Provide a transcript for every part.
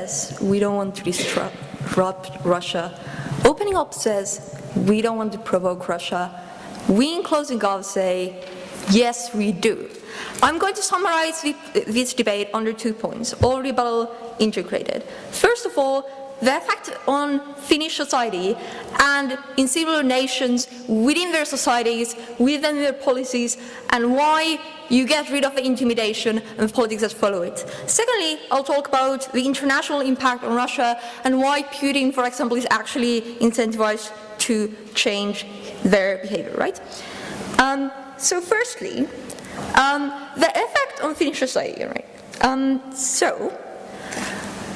says we don't want to disrupt Russia. Opening up says we don't want to provoke Russia. We in closing off say yes, we do. I'm going to summarize this debate under 2 points, all rebuttal integrated. First of all, the effect on Finnish society and in civil nations within their societies, within their policies, and why you get rid of the intimidation and the politics that follow it. Secondly, I'll talk about the international impact on Russia and why Putin, for example, is actually incentivized to change their behavior, right? So firstly, the effect on Finnish society, right?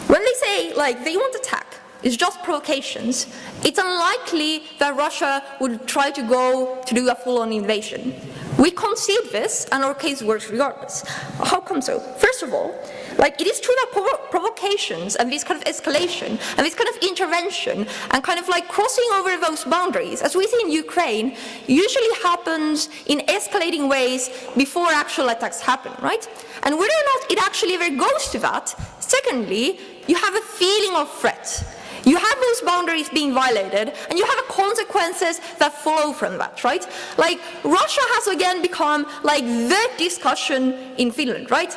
When they say, like, they won't attack, it's just provocations, it's unlikely that Russia would try to go to do a full-on invasion. We concede this, and our case works regardless. How come so? First of all, like, it is true that provocations and this kind of escalation and this kind of intervention and kind of like crossing over those boundaries, as we see in Ukraine, usually happens in escalating ways before actual attacks happen, right? And whether or not it actually ever goes to that, secondly, you have a feeling of threat. You have those boundaries being violated, and you have consequences that follow from that, right? Like, Russia has again become like the discussion in Finland, right?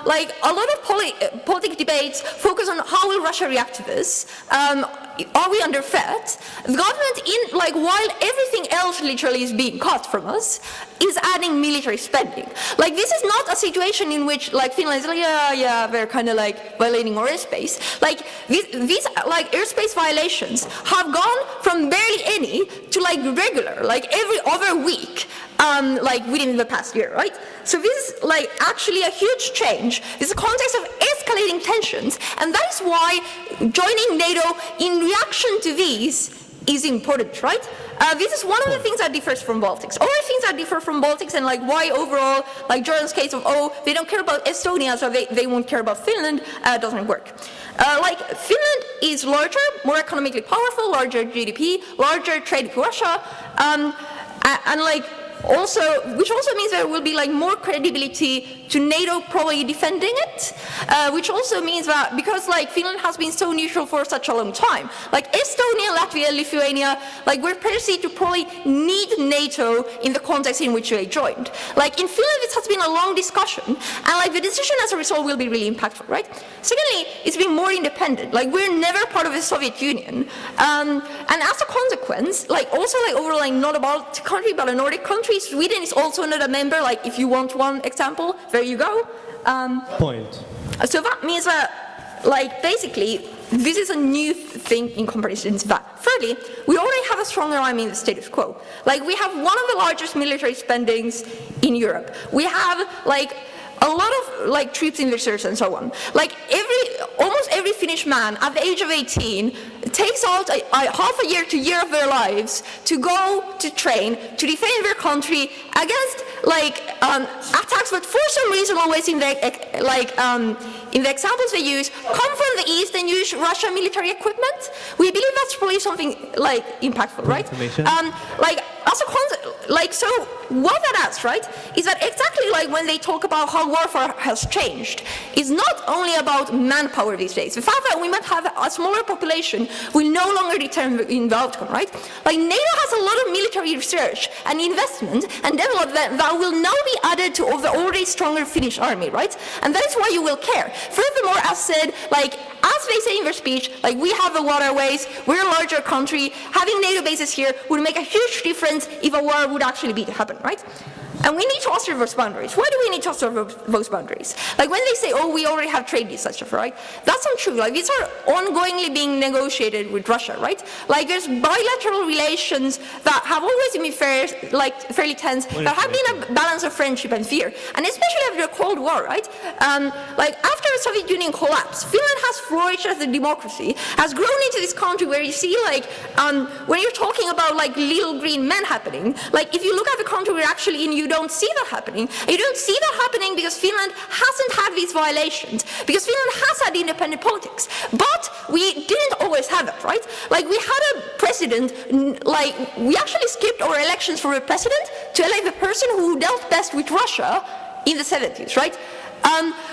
Like, a lot of political debates focus on how will Russia react to this. Are we under threat? The government, while everything else literally is being cut from us, is adding military spending. Like, this is not a situation in which, like, Finland is like, yeah, they're kind of like violating our airspace. Like, these like airspace violations have gone from barely any to like regular, like every other week, like within the past year, right? So this is like actually a huge change. This is a context of escalating tensions, and that is why joining NATO in reaction to these is important, right? This is one of the things that differs from Baltics. Other things that differ from Baltics and like why overall, like Jordan's case of, oh, they don't care about Estonia, so they won't care about Finland, doesn't work. Like, Finland is larger, more economically powerful, larger GDP, larger trade with Russia, and like, which also means there will be like more credibility to NATO probably defending it, which also means that because like Finland has been so neutral for such a long time, like Estonia, Latvia, Lithuania, like we're perceived to probably need NATO in the context in which they joined. Like in Finland, this has been a long discussion, and like the decision as a result will be really impactful, right? Secondly, it's been more independent. Like we're never part of the Soviet Union, and as a consequence, like also like overall like not a Baltic country but a Nordic country. Sweden is also not a member, like if you want one example, there you go. Point. So that means that, like, basically, this is a new thing in comparison to that. Thirdly, we already have a stronger army in the status quo. Like, we have one of the largest military spendings in Europe. We have, like, a lot of like troops in reserves and so on. Like almost every Finnish man at the age of 18 takes out half a year to year of their lives to go to train, to defend their country against like attacks that for some reason always in the examples they use come from the east and use Russian military equipment. We believe that's probably something like impactful, right? Like as a concept, like so what that adds, right, is that exactly like when they talk about how warfare has changed, it's not only about manpower these days. The fact that we might have a smaller population will no longer determine the outcome, right? Like NATO has a lot of military research and investment and development that will now be added to the already stronger Finnish army, right? And that is why you will care. Furthermore, as said, like as they say in their speech, like we have the waterways, we're a larger country, having NATO bases here would make a huge difference if a war would actually be to happen, right? And we need to assert those boundaries. Why do we need to assert those boundaries? Like when they say, oh, we already have trade deals, etc., right? That's not true. Like these are ongoingly being negotiated with Russia, right? Like there's bilateral relations that have always been fairly tense, that have been a balance of friendship and fear. And especially after the Cold War, right? Like after the Soviet Union collapsed, Finland has flourished as a democracy, has grown into this country where you see like, when you're talking about like little green men happening, like if you look at the country we're actually in, you don't see that happening. You don't see that happening because Finland hasn't had these violations, because Finland has had independent politics. But we didn't always have that, right? Like we had a president, like we actually skipped our elections for a president to elect the person who dealt best with Russia in the 70s, right?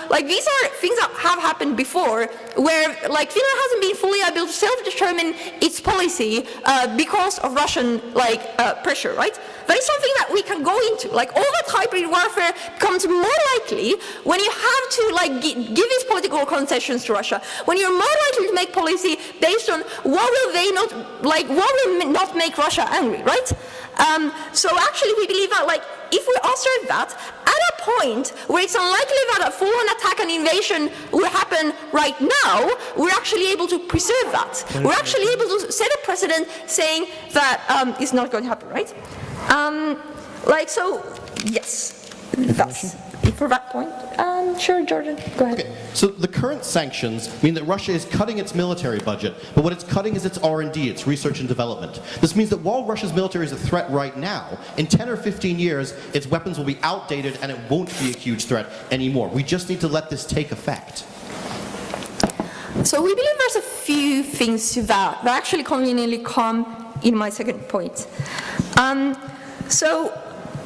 Like these are things that have happened before, where like Finland hasn't been fully able to self-determine its policy because of Russian pressure, right? That is something that we can go into. Like all that hybrid warfare becomes more likely when you have to give these political concessions to Russia. When you're more likely to make policy based on what will not make Russia angry, right? So actually we believe that if we assert that at a point where it's unlikely that a full-on attack and invasion will happen right now, we're actually able to preserve that. We're actually able to set a precedent saying that it's not going to happen, right? So, yes, that's it for that point. Sure, Jordan, go ahead. Okay. So the current sanctions mean that Russia is cutting its military budget, but what it's cutting is its R&D, its research and development. This means that while Russia's military is a threat right now, in 10 or 15 years, its weapons will be outdated and it won't be a huge threat anymore. We just need to let this take effect. So we believe there's a few things to that actually conveniently come in my second point. So,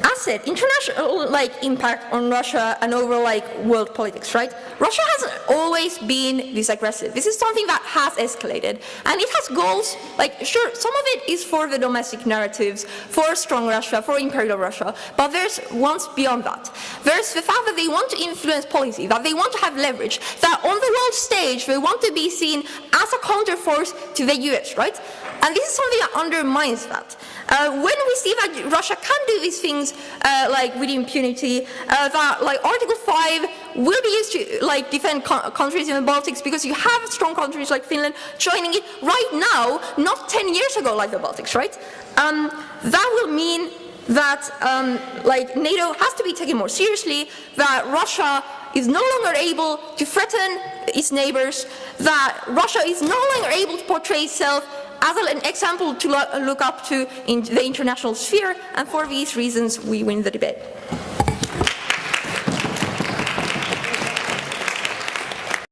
as said, international impact on Russia and over world politics, right? Russia hasn't always been this aggressive. This is something that has escalated, and it has goals. Sure, some of it is for the domestic narratives, for strong Russia, for imperial Russia, but there's ones beyond that. There's the fact that they want to influence policy, that they want to have leverage, that on the world stage they want to be seen as a counterforce to the US, right? And this is something that undermines that. When we see that Russia can do these things with impunity, that Article 5 will be used to defend countries in the Baltics because you have strong countries like Finland joining it right now, not 10 years ago like the Baltics, right? That will mean that NATO has to be taken more seriously, that Russia is no longer able to threaten its neighbors, that Russia is no longer able to portray itself as an example to look up to in the international sphere, and for these reasons we win the debate.